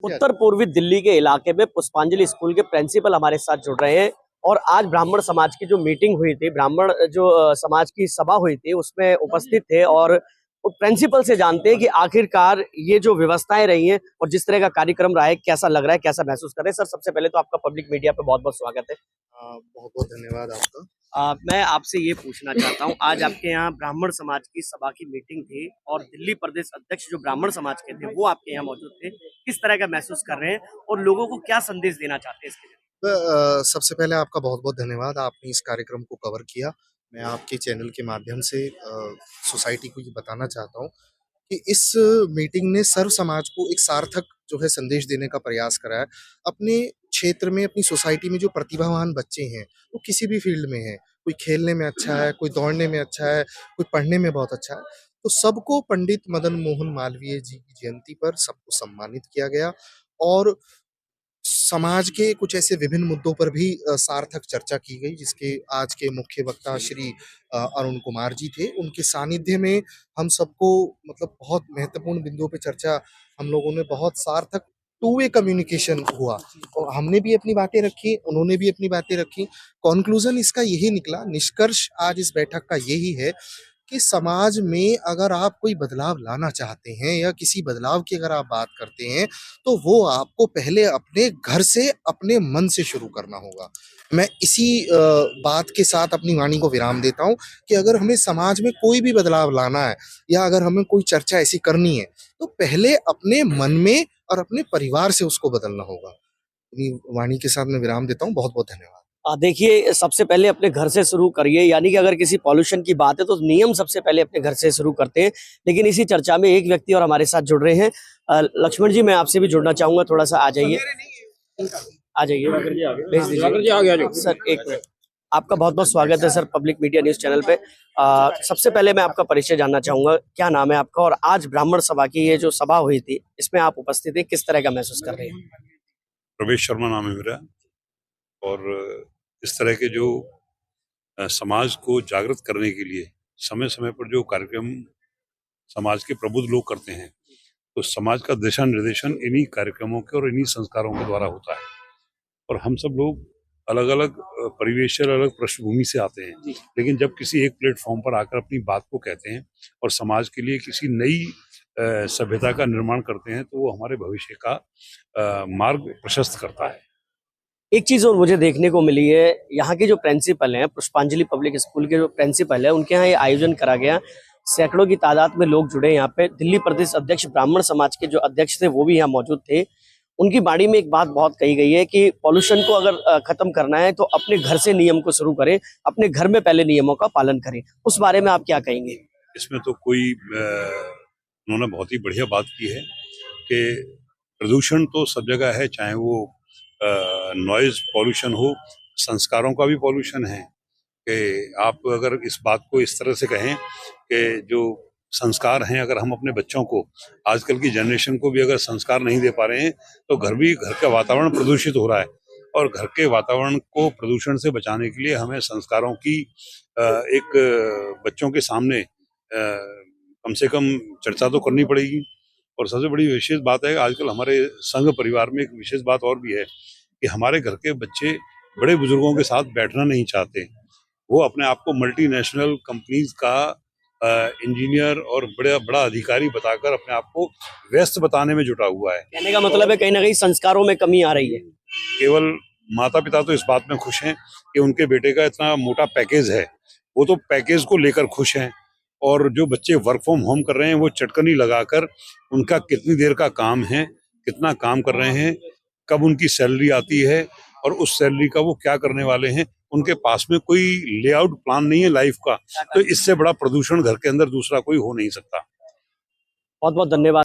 उत्तर पूर्वी दिल्ली के इलाके में पुष्पांजलि स्कूल के प्रिंसिपल हमारे साथ जुड़ रहे हैं। और आज ब्राह्मण समाज की जो मीटिंग हुई थी, ब्राह्मण जो समाज की सभा हुई थी, उसमें उपस्थित थे और प्रिंसिपल से जानते हैं कि आखिरकार ये जो व्यवस्थाएं रही हैं और जिस तरह का कार्यक्रम रहा है, कैसा लग रहा है, कैसा महसूस कर रहे हैं। सर, सबसे पहले तो आपका पब्लिक मीडिया पे बहुत बहुत स्वागत है। बहुत बहुत धन्यवाद आपका। मैं आपसे ये पूछना चाहता हूँ, आज आपके यहाँ ब्राह्मण समाज की सभा की मीटिंग थी और दिल्ली प्रदेश अध्यक्ष जो ब्राह्मण समाज के थे वो आपके यहाँ मौजूद थे। किस तरह का महसूस कर रहे हैं और लोगों को क्या संदेश देना चाहते हैं इसके लिए? सबसे पहले आपका बहुत बहुत धन्यवाद, आपने इस कार्यक्रम को कवर किया। मैं आपके चैनल के माध्यम से सोसाइटी को ये बताना चाहता हूँ कि इस मीटिंग ने सर्व समाज को एक सार्थक जो है संदेश देने का प्रयास करा है। अपने क्षेत्र में, अपनी सोसाइटी में जो प्रतिभावान बच्चे हैं, वो किसी भी फील्ड में हैं, कोई खेलने में अच्छा है, कोई दौड़ने में अच्छा है, कोई पढ़ने में बहुत अच्छा है, तो सबको पंडित मदन मोहन मालवीय जी की जयंती पर सबको सम्मानित किया गया। और समाज के कुछ ऐसे विभिन्न मुद्दों पर भी सार्थक चर्चा की गई, जिसके आज के मुख्य वक्ता श्री अरुण कुमार जी थे। उनके सानिध्य में हम सबको मतलब बहुत महत्वपूर्ण बिंदुओं पे चर्चा, हम लोगों ने बहुत सार्थक टू वे कम्युनिकेशन हुआ और हमने भी अपनी बातें रखी, उन्होंने भी अपनी बातें रखी। कॉन्क्लूजन इसका यही निकला, निष्कर्ष आज इस बैठक का यही है कि समाज में अगर आप कोई बदलाव लाना चाहते हैं या किसी बदलाव की अगर आप बात करते हैं, तो वो आपको पहले अपने घर से, अपने मन से शुरू करना होगा। मैं इसी बात के साथ अपनी वाणी को विराम देता हूँ कि अगर हमें समाज में कोई भी बदलाव लाना है या अगर हमें कोई चर्चा ऐसी करनी है, तो पहले अपने मन में और अपने परिवार से उसको बदलना होगा। अपनी वाणी के साथ मैं विराम देता हूँ। बहुत बहुत धन्यवाद। देखिए, सबसे पहले अपने घर से शुरू करिए, यानी कि अगर किसी पॉल्यूशन की बात है तो नियम सबसे पहले अपने घर से शुरू करते हैं। लेकिन इसी चर्चा में एक व्यक्ति और हमारे साथ जुड़ रहे हैं। लक्ष्मण जी, मैं आपसे भी जुड़ना चाहूंगा, थोड़ा सा आ जाइए, आ जाइए, भेज दीजिए सर। एक मिनट, आपका बहुत बहुत स्वागत है sir public media news channel पे। सबसे पहले मैं आपका परिचय जानना चाहूंगा, क्या नाम है आपका और आज ब्राह्मण सभा की ये जो सभा हुई थी इसमें आप उपस्थित थे, किस तरह का महसूस कर रहे हैं? प्रवेश शर्मा नाम है मेरा। और इस तरह के जो समाज को जागृत करने के लिए समय समय पर जो कार्यक्रम समाज के प्रबुद्ध लोग करते हैं, तो समाज का दिशा निर्देशन इन्हीं कार्यक्रमों के और इन्हीं संस्कारों के द्वारा होता है। और हम सब लोग अलग अलग परिवेश और अलग पृष्ठभूमि से आते हैं, लेकिन जब किसी एक प्लेटफॉर्म पर आकर अपनी बात को कहते हैं और समाज के लिए किसी नई सभ्यता का निर्माण करते हैं, तो वो हमारे भविष्य का मार्ग प्रशस्त करता है। एक चीज और मुझे देखने को मिली है, यहाँ के जो प्रिंसिपल हैं, पुष्पांजलि पब्लिक स्कूल के जो प्रिंसिपल है, उनके यहाँ ये आयोजन करा गया। सैकड़ों की तादाद में लोग जुड़े यहाँ पे। दिल्ली प्रदेश अध्यक्ष ब्राह्मण समाज के जो अध्यक्ष थे वो भी यहाँ मौजूद थे। उनकी बाणी में एक बात बहुत कही गई है कि पॉल्यूशन को अगर खत्म करना है तो अपने घर से नियम को शुरू करें, अपने घर में पहले नियमों का पालन करें। उस बारे में आप क्या कहेंगे? इसमें तो कोई उन्होंने बहुत ही बढ़िया बात की है कि प्रदूषण तो सब जगह है, चाहे वो नॉइज पॉल्यूशन हो, संस्कारों का भी पॉल्यूशन है। कि आप अगर इस बात को इस तरह से कहें कि जो संस्कार हैं, अगर हम अपने बच्चों को, आजकल की जनरेशन को भी अगर संस्कार नहीं दे पा रहे हैं, तो घर का वातावरण प्रदूषित हो रहा है। और घर के वातावरण को प्रदूषण से बचाने के लिए हमें संस्कारों की एक बच्चों के सामने कम से कम चर्चा तो करनी पड़ेगी। और सबसे बड़ी विशेष बात है, आजकल हमारे संघ परिवार में एक विशेष बात और भी है कि हमारे घर के बच्चे बड़े बुजुर्गों के साथ बैठना नहीं चाहते। वो अपने आप को मल्टीनेशनल कंपनीज का इंजीनियर और बड़ा अधिकारी बताकर अपने आप को व्यस्त बताने में जुटा हुआ है। कहने का मतलब है कहीं ना कहीं संस्कारों में कमी आ रही है। केवल माता पिता तो इस बात में खुश हैं कि उनके बेटे का इतना मोटा पैकेज है, वो तो पैकेज को लेकर खुश हैं। और जो बच्चे वर्क फ्रॉम होम कर रहे हैं, वो चटकनी लगाकर उनका कितनी देर का काम है, कितना काम कर रहे हैं, कब उनकी सैलरी आती है और उस सैलरी का वो क्या करने वाले हैं, उनके पास में कोई लेआउट प्लान नहीं है लाइफ का। तो इससे बड़ा प्रदूषण घर के अंदर दूसरा कोई हो नहीं सकता। बहुत बहुत धन्यवाद।